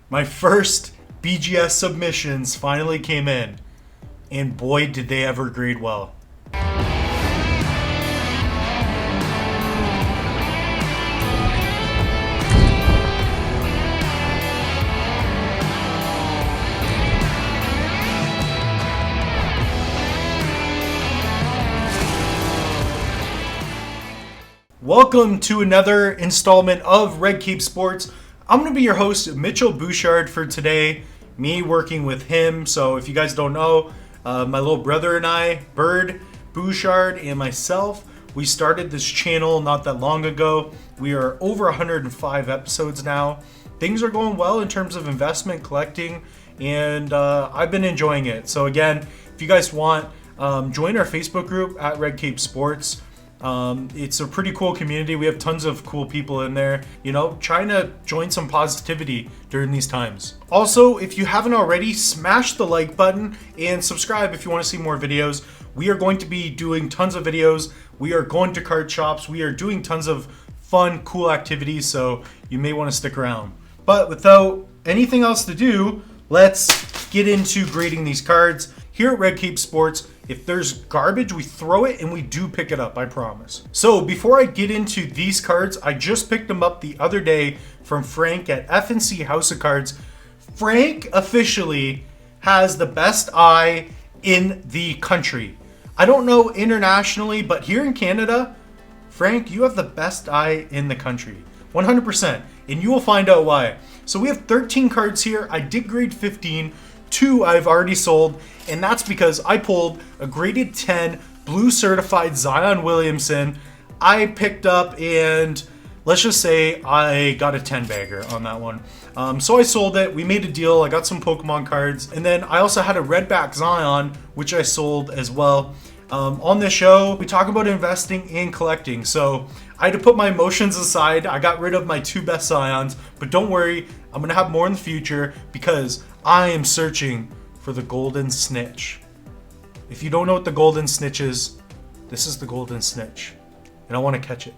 My first BGS submissions finally came in, and boy did they ever grade well. Welcome to another installment of Red Cape Sports. I'm going to be your host, Mitchell Bouchard, for today. Me working with him. So if you guys don't know, my little brother and I, Bird Bouchard, and myself, we started this channel not that long ago. We are over 105 episodes now. Things are going well in terms of investment, collecting, and I've been enjoying it. So again, if you guys want, join our Facebook group at Red Cape Sports. It's a pretty cool community. We have tons of cool people in there, trying to join some positivity during these times. Also, if you haven't already, smash the like button and subscribe if you want to see more videos. We are going to be doing tons of videos. We are going to card shops. We are doing tons of fun, cool activities, so you may want to stick around. But without anything else to do, let's get into grading these cards. Here at Red Cape Sports, if there's garbage, we throw it and we do pick it up, I promise. So before I get into these cards, I just picked them up the other day from Frank at F&C House of Cards. Frank officially has the best eye in the country. I don't know internationally, but here in Canada, Frank, you have the best eye in the country. 100%. And you will find out why. So we have 13 cards here. I did grade 15. 2 I've already sold, and that's because I pulled a graded 10 blue certified Zion Williamson. I picked up, and let's just say I got a 10 bagger on that one. So I sold it. We made a deal. I got some Pokemon cards, and then I also had a redback Zion, which I sold as well. On this show, we talk about investing and collecting. So I had to put my emotions aside. I got rid of my 2 best Zions, but don't worry, I'm going to have more in the future because I am searching for the golden snitch. If you don't know what the golden snitch is, this is the golden snitch. And I want to catch it.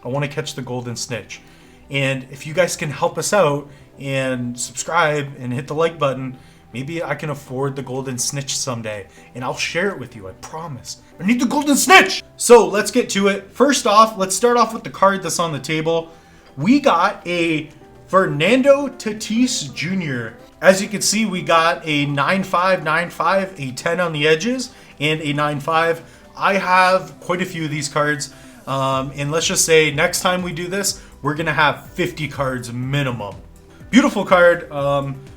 I want to catch the golden snitch. And if you guys can help us out and subscribe and hit the like button, maybe I can afford the golden snitch someday, and I'll share it with you, I promise. I need the golden snitch! So let's get to it. First off, let's start off with the card that's on the table. We got a Fernando Tatis Jr. As you can see, we got a 9.5, 9.5, a 10 on the edges, and a 9.5. I have quite a few of these cards, and let's just say next time we do this, we're going to have 50 cards minimum. Beautiful card.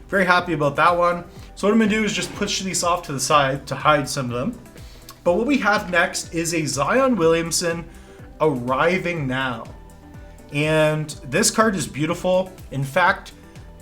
Very happy about that one. So what I'm going to do is just push these off to the side to hide some of them. But what we have next is a Zion Williamson Arriving Now. And this card is beautiful. In fact,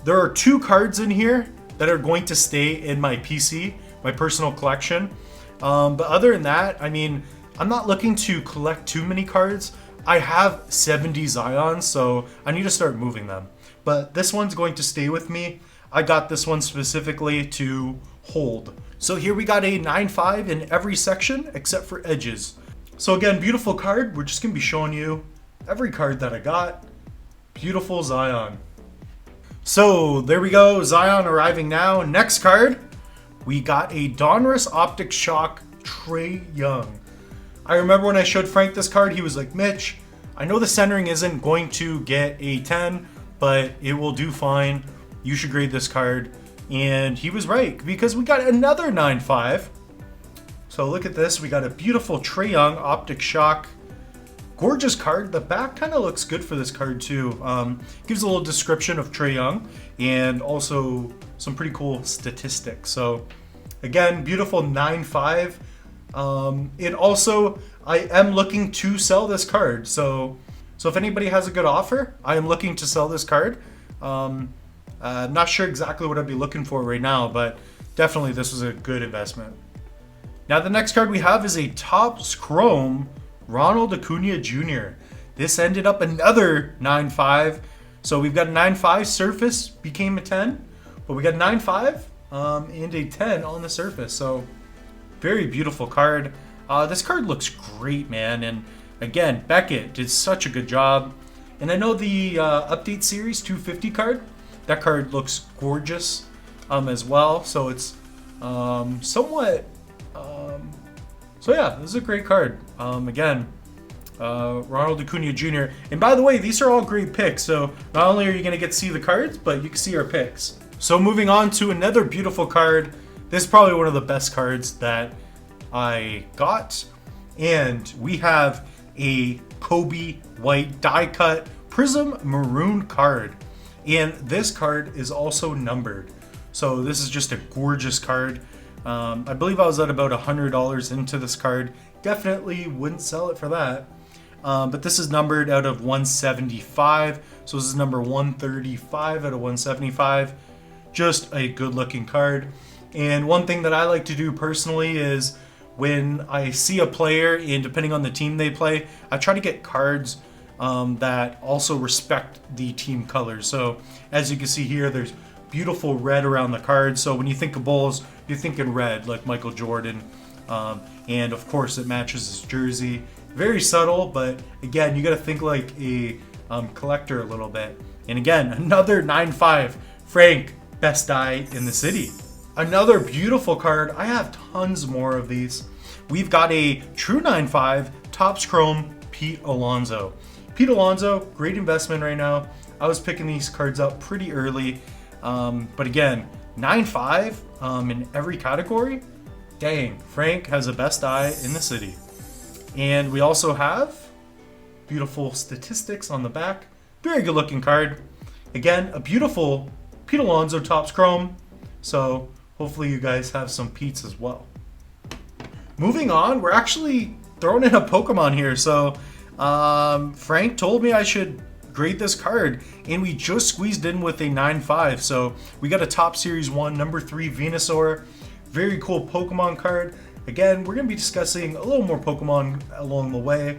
there are 2 cards in here that are going to stay in my PC, my personal collection. But other than that, I mean, I'm not looking to collect too many cards. I have 70 Zions, so I need to start moving them. But this one's going to stay with me. I got this one specifically to hold. So here we got a 9.5 in every section except for edges. So again, beautiful card. We're just going to be showing you every card that I got. Beautiful Zion. So there we go, Zion Arriving Now. Next card, we got a Donruss Optic Shock Trae Young. I remember when I showed Frank this card, he was like, Mitch, I know the centering isn't going to get a 10, but it will do fine. You should grade this card. And he was right, because we got another 9.5. So look at this. We got a beautiful Trae Young Optic Shock. Gorgeous card. The back kind of looks good for this card too. Gives a little description of Trae Young and also some pretty cool statistics. So again, beautiful 9.5. And also, I am looking to sell this card. So if anybody has a good offer, I am looking to sell this card. I'm not sure exactly what I'd be looking for right now, but definitely this was a good investment. Now the next card we have is a Topps Chrome Ronald Cunha Jr. This ended up another 9.5. So we've got a 9.5 surface became a 10, but we got a 9.5 and a 10 on the surface. So very beautiful card. This card looks great, man. And again, Beckett did such a good job. And I know the Update Series 250 card That card looks gorgeous as well. So it's somewhat... so yeah, this is a great card. Again, Ronald Cunha Jr. And by the way, these are all great picks. So not only are you going to get to see the cards, but you can see our picks. So moving on to another beautiful card. This is probably one of the best cards that I got. And we have a Coby white die cut Prizm Marooned card. And this card is also numbered. So this is just a gorgeous card. I believe I was at about $100 into this card. Definitely wouldn't sell it for that. But this is numbered out of 175. So this is number 135 out of 175. Just a good looking card. And one thing that I like to do personally is when I see a player, and depending on the team they play, I try to get cards that also respect the team colors. So as you can see here, there's beautiful red around the card. So when you think of Bulls, you're thinking red, like Michael Jordan. And of course it matches his jersey. Very subtle, but again, you got to think like a collector a little bit. And again, another 9.5 Frank, best die in the city. Another beautiful card. I have tons more of these. We've got a true 9.5 Topps Chrome Pete Alonso. Pete Alonso, great investment right now. I was picking these cards up pretty early. But again, 9.5 in every category. Dang, Frank has the best die in the city. And we also have beautiful statistics on the back. Very good looking card. Again, a beautiful Pete Alonso Topps Chrome. So hopefully you guys have some Pete's as well. Moving on, we're actually throwing in a Pokemon here. So Frank told me I should grade this card, and we just squeezed in with a 9.5. So we got a Top Series 1 number 3 Venusaur. Very cool Pokemon card. Again, we're going to be discussing a little more Pokemon along the way.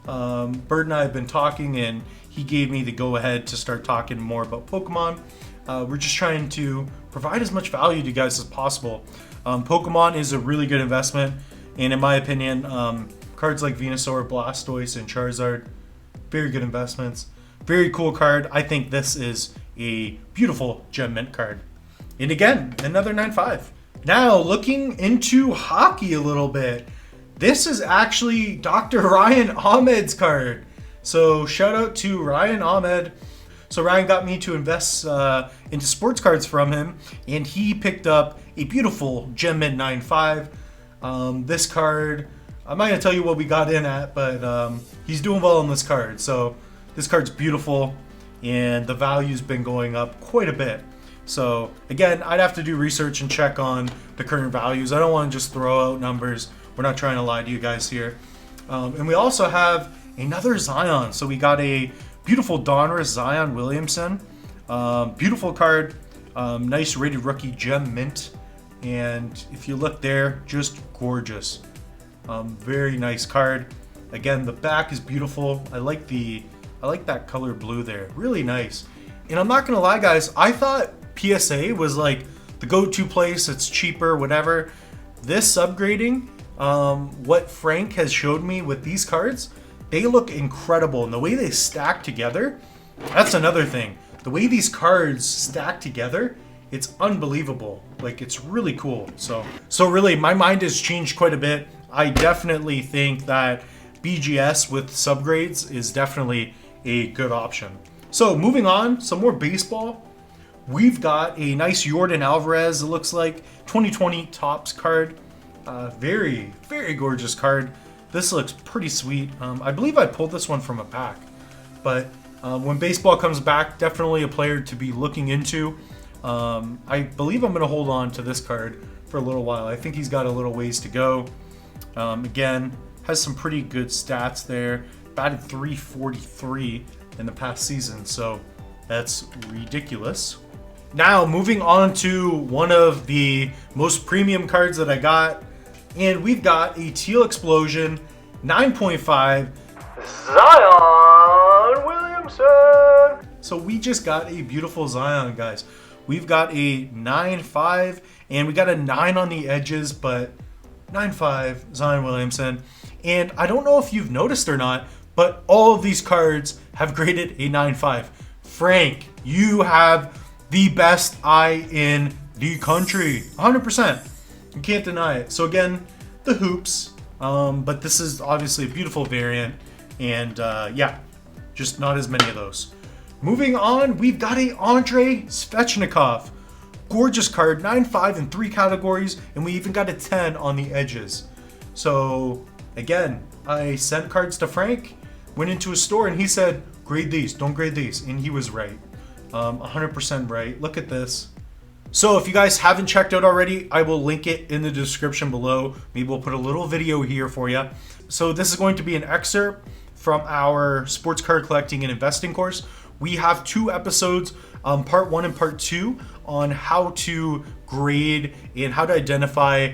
Bird and I have been talking, and he gave me the go-ahead to start talking more about Pokemon. We're just trying to provide as much value to you guys as possible. Pokemon is a really good investment, and in my opinion, cards like Venusaur, Blastoise, and Charizard, very good investments. Very cool card. I think this is a beautiful gem mint card. And again, another 9.5. Now, looking into hockey a little bit, this is actually Dr. Ryan Ahmed's card. So shout out to Ryan Ahmed. So Ryan got me to invest into sports cards from him, and he picked up a beautiful Gem Mint 9.5. This card, I'm not going to tell you what we got in at, but he's doing well on this card. So this card's beautiful, and the value's been going up quite a bit. So again, I'd have to do research and check on the current values. I don't want to just throw out numbers. We're not trying to lie to you guys here. And we also have another Zion. So we got a beautiful Donruss Zion Williamson. Beautiful card. Nice rated rookie gem mint. And if you look there, just gorgeous. Very nice card. Again, the back is beautiful. I like that color blue there. Really nice. And I'm not gonna lie, guys, I thought PSA was like the go-to place. It's cheaper, whatever. This upgrading, what Frank has showed me with these cards, they look incredible. And the way they stack together, that's another thing. The way these cards stack together, it's unbelievable. Like, it's really cool. So really, my mind has changed quite a bit. I definitely think that BGS with subgrades is definitely a good option. So moving on, some more baseball. We've got a nice Yordan Alvarez, it looks like, 2020 Topps card. Very, very gorgeous card. This looks pretty sweet. I believe I pulled this one from a pack. But when baseball comes back, definitely a player to be looking into. I believe I'm going to hold on to this card for a little while. I think he's got a little ways to go. Again, has some pretty good stats there. Batted .343 in the past season, so that's ridiculous. Now, moving on to one of the most premium cards that I got, and we've got a Teal Explosion 9.5 Zion Williamson. So we just got a beautiful Zion, guys. We've got a 9.5, and we got a 9 on the edges, but 9.5 Zion Williamson. And I don't know if you've noticed or not, but all of these cards have graded a 9.5. Frank, you have the best eye in the country. 100%. You can't deny it. So again, the hoops. But this is obviously a beautiful variant. And yeah, just not as many of those. Moving on, we've got a Andrei Svechnikov. Gorgeous card, 9.5 in 3 categories, and we even got a 10 on the edges. So again, I sent cards to Frank, went into a store, and he said, grade these, don't grade these. And he was right. 100% right. Look at this. So if you guys haven't checked out already, I will link it in the description below. Maybe we'll put a little video here for you. So this is going to be an excerpt from our sports card collecting and investing course. We have 2 episodes, part 1 and part 2, on how to grade and how to identify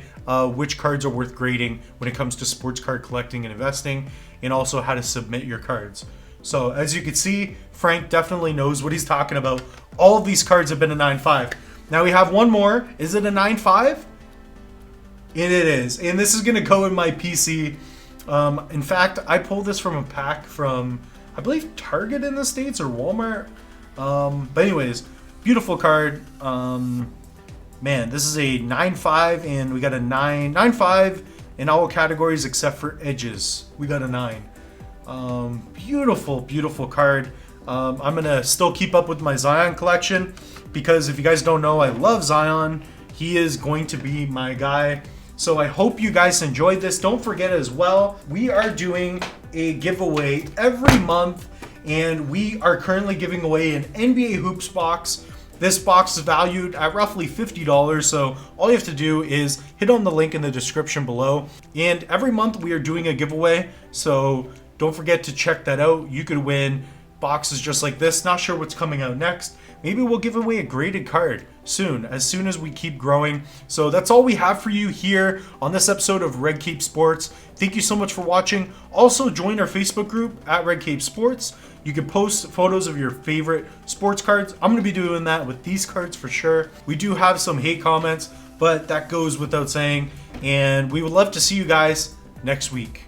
which cards are worth grading when it comes to sports card collecting and investing, and also how to submit your cards. So as you can see, Frank definitely knows what he's talking about. All of these cards have been a 9.5. Now we have one more. Is it a 9.5? And it is. And this is going to go in my PC. In fact, I pulled this from a pack from, I believe, Target in the States or Walmart. But anyways, beautiful card. Man, this is a 9.5, and we got a 9.5 in all categories except for edges. We got a 9. Beautiful, beautiful card. I'm going to still keep up with my Zion collection because if you guys don't know, I love Zion. He is going to be my guy. So I hope you guys enjoyed this. Don't forget as well, we are doing a giveaway every month, and we are currently giving away an NBA Hoops box. This box is valued at roughly $50, so all you have to do is hit on the link in the description below. And every month we are doing a giveaway, so don't forget to check that out. You could win boxes just like this. Not sure what's coming out next. Maybe we'll give away a graded card soon as we keep growing. So that's all we have for you here on this episode of Red Cape Sports. Thank you so much for watching. Also join our Facebook group at Red Cape Sports. You can post photos of your favorite sports cards. I'm going to be doing that with these cards for sure. We do have some hate comments, but that goes without saying. And we would love to see you guys next week.